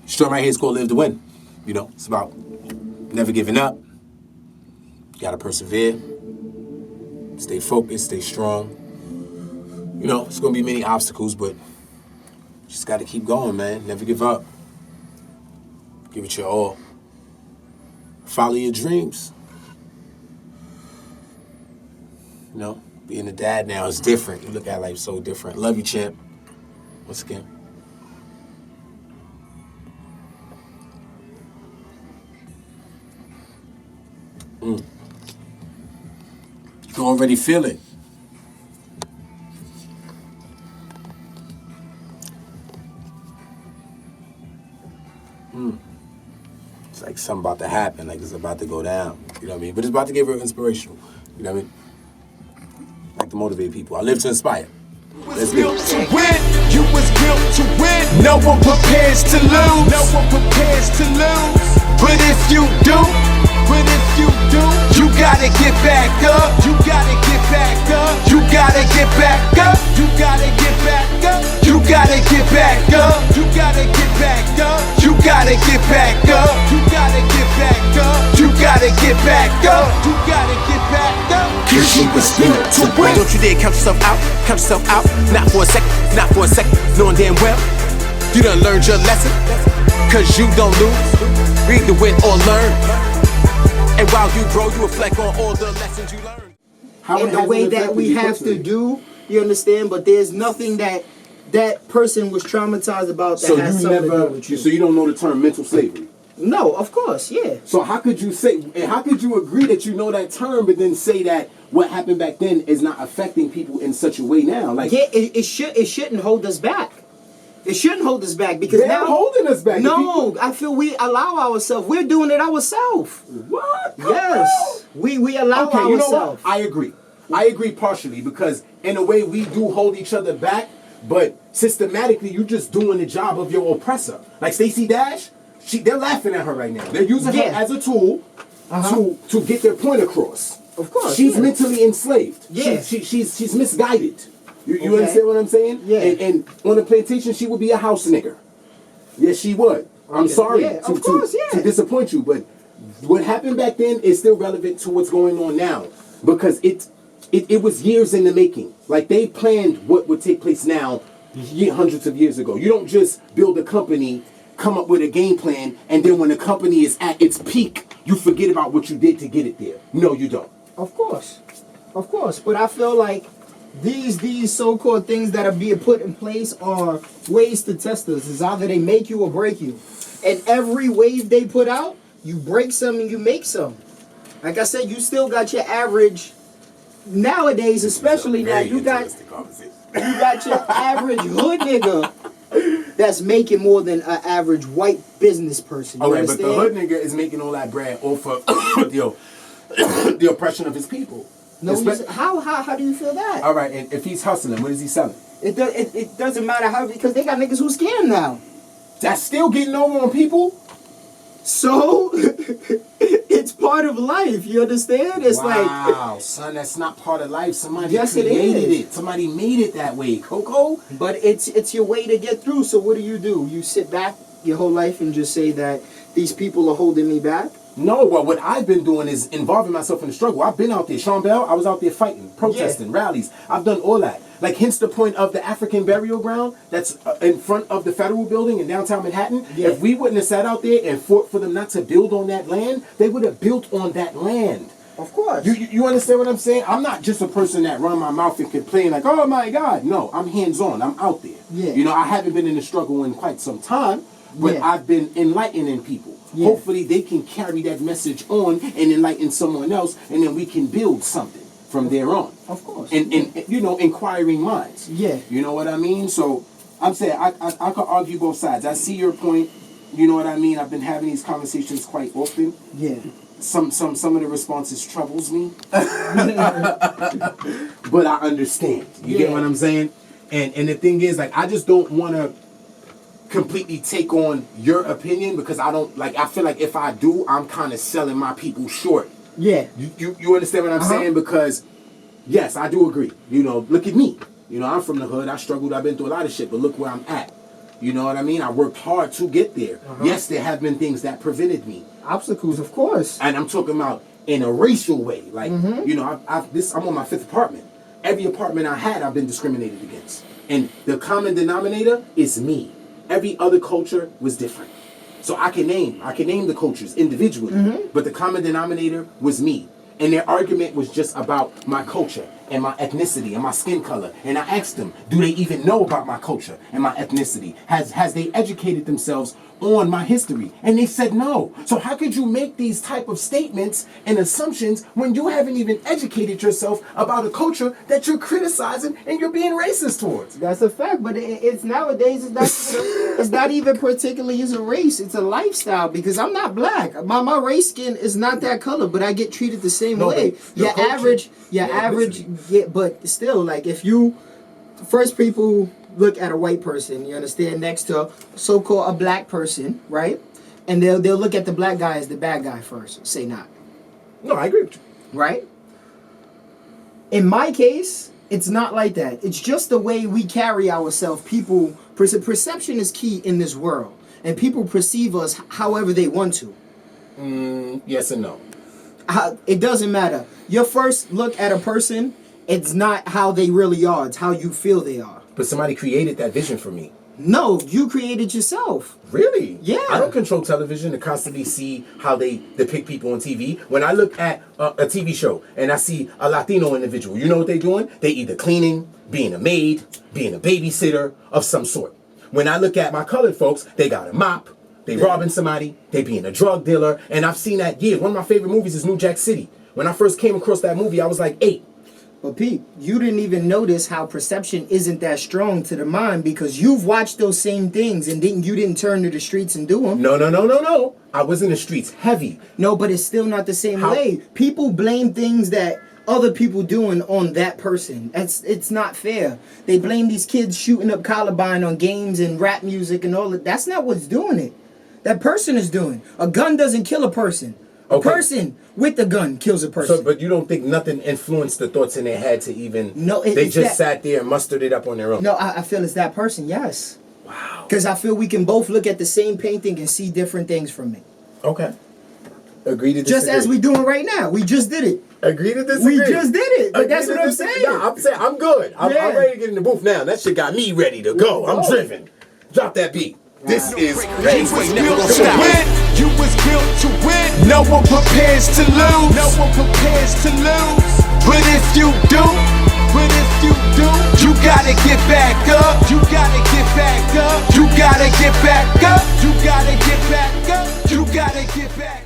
Strong right here is called Live to Win. You know, it's about never giving up. You gotta persevere. Stay focused, stay strong. You know, it's gonna be many obstacles, but just gotta keep going, man. Never give up. Give it your all. Follow your dreams. You know, being a dad now is different. You look at life so different. Love you, champ. Once again. You can already feel it. It's like something about to happen, like it's about to go down. You know what I mean? But it's about to get real inspirational. You know what I mean? Like to motivate people. I live to inspire. Was built to win. You was built to win. No one prepares to lose. No one prepares to lose. But if you do, you gotta get back up. You gotta get back up. You gotta get back up. You gotta get back up. You gotta get back up. You gotta get back up. You gotta get back up. You gotta get back up. You gotta get back up. You gotta get back up. Cause you was built to win. Don't you dare count yourself out. Count yourself out. Not for a second. Not for a second. Knowing damn well you done learned your lesson. Cause you don't lose. Read to win or learn. And while you grow, you reflect on all the lessons you learned. In the way that we have to do, you understand? But there's nothing that person was traumatized about that has something to do with you. So you don't know the term mental slavery? No, of course, yeah. So how could you say, and how could you agree that you know that term, but then say that what happened back then is not affecting people in such a way now? Like, yeah, it shouldn't hold us back. It shouldn't hold us back because they're now holding us back. No, I feel we allow ourselves. We're doing it ourselves. What? Yes, we allow ourselves. You know what? I agree partially because in a way we do hold each other back, but systematically you're just doing the job of your oppressor. Like Stacey Dash, they're laughing at her right now. They're using her as a tool to get their point across. Of course, she's mentally enslaved. Yeah, she's misguided. You understand what I'm saying? Yeah. And on the plantation, she would be a house nigger. Yes, she would. I'm sorry to disappoint you, but what happened back then is still relevant to what's going on now because it was years in the making. Like they planned what would take place now hundreds of years ago. You don't just build a company, come up with a game plan, and then when the company is at its peak, you forget about what you did to get it there. No, you don't. Of course. But I feel like these so-called things that are being put in place are ways to test us. It's either they make you or break you. And every wave they put out, you break some and you make some. Like I said, you still got your average, nowadays especially now, you got your average hood nigga that's making more than an average white business person. Okay, but the hood nigga is making all that bread off of the oppression of his people. No, how do you feel that? All right, and if he's hustling, what is he selling? It doesn't matter how, because they got niggas who scam now. That's still getting over on people? So, it's part of life, you understand? It's wow, son, that's not part of life. Somebody created it. Somebody made it that way, Coco. But it's your way to get through, so what do? You sit back your whole life and just say that these people are holding me back? No, well, what I've been doing is involving myself in the struggle. I've been out there. Sean Bell, I was out there fighting, protesting, rallies. I've done all that. Like, hence the point of the African burial ground that's in front of the federal building in downtown Manhattan. Yeah. If we wouldn't have sat out there and fought for them not to build on that land, they would have built on that land. Of course. You understand what I'm saying? I'm not just a person that run my mouth and complain like, oh my God. No, I'm hands-on. I'm out there. Yeah. You know, I haven't been in the struggle in quite some time, but I've been enlightening people. Yeah. Hopefully they can carry that message on and enlighten someone else, and then we can build something from there on. Of course. And you know, inquiring minds. Yeah. You know what I mean? So I'm saying I could argue both sides. I see your point. You know what I mean? I've been having these conversations quite often. Yeah. Some of the responses troubles me. But I understand. You get what I'm saying? And the thing is, like, I just don't want to completely take on your opinion because I feel like if I do, I'm kind of selling my people short. Yeah. You understand what I'm saying? Because yes, I do agree. You know, look at me. You know, I'm from the hood. I struggled. I've been through a lot of shit, but look where I'm at. You know what I mean? I worked hard to get there. Yes, there have been things that prevented me. Obstacles, of course. And I'm talking about in a racial way. Like, you know, I'm on my 5th apartment. Every apartment I had, I've been discriminated against. And the common denominator is me. Every other culture was different. So I can name the cultures individually, but the common denominator was me. And their argument was just about my culture and my ethnicity and my skin color. And I asked them, do they even know about my culture and my ethnicity? Has they educated themselves on my history? And they said no. So how could you make these type of statements and assumptions when you haven't even educated yourself about a culture that you're criticizing and you're being racist towards? That's a fact, but it's nowadays it's not even particularly as a race, it's a lifestyle, because I'm not black. My race skin is not that color, but I get treated the same way. Your average, yeah, but still, like, if you first people look at a white person, you understand, next to so-called a black person, right? And they'll look at the black guy as the bad guy first. Say not. No, I agree with you. Right? In my case, it's not like that. It's just the way we carry ourselves. People, perception is key in this world. And people perceive us however they want to. Yes and no. It doesn't matter. Your first look at a person, it's not how they really are. It's how you feel they are. But somebody created that vision for me. No, you created yourself. Really? Yeah. I don't control television to constantly see how they depict people on TV. When I look at a TV show and I see a Latino individual, you know what they're doing? They either cleaning, being a maid, being a babysitter of some sort. When I look at my colored folks, they got a mop, they robbing somebody, they being a drug dealer, and I've seen that years. One of my favorite movies is New Jack City. When I first came across that movie, I was like 8. But Pete, you didn't even notice how perception isn't that strong to the mind because you've watched those same things and you didn't turn to the streets and do them. No. I was in the streets heavy. No, but it's still not the same way. People blame things that other people doing on that person. It's not fair. They blame these kids shooting up Columbine on games and rap music and all that. That's not what's doing it. That person is doing. A gun doesn't kill a person. A person with the gun kills a person. So, but you don't think nothing influenced the thoughts in their head to even... No, they just sat there and mustered it up on their own. No, I feel it's that person, yes. Wow. Because I feel we can both look at the same painting and see different things from it. Okay. Agree to disagree. Just as we doing right now. We just did it. Agree to disagree. We just did it. But that's what I'm saying. No, I'm saying I'm good. I'm ready to get in the booth now. That shit got me ready to go. I'm driven. Drop that beat. This is crazy. You was built to win. No one prepares to lose. No one prepares to lose. But if you do, you gotta get back up. You gotta get back up. You gotta get back up. You gotta get back up. You gotta get back up.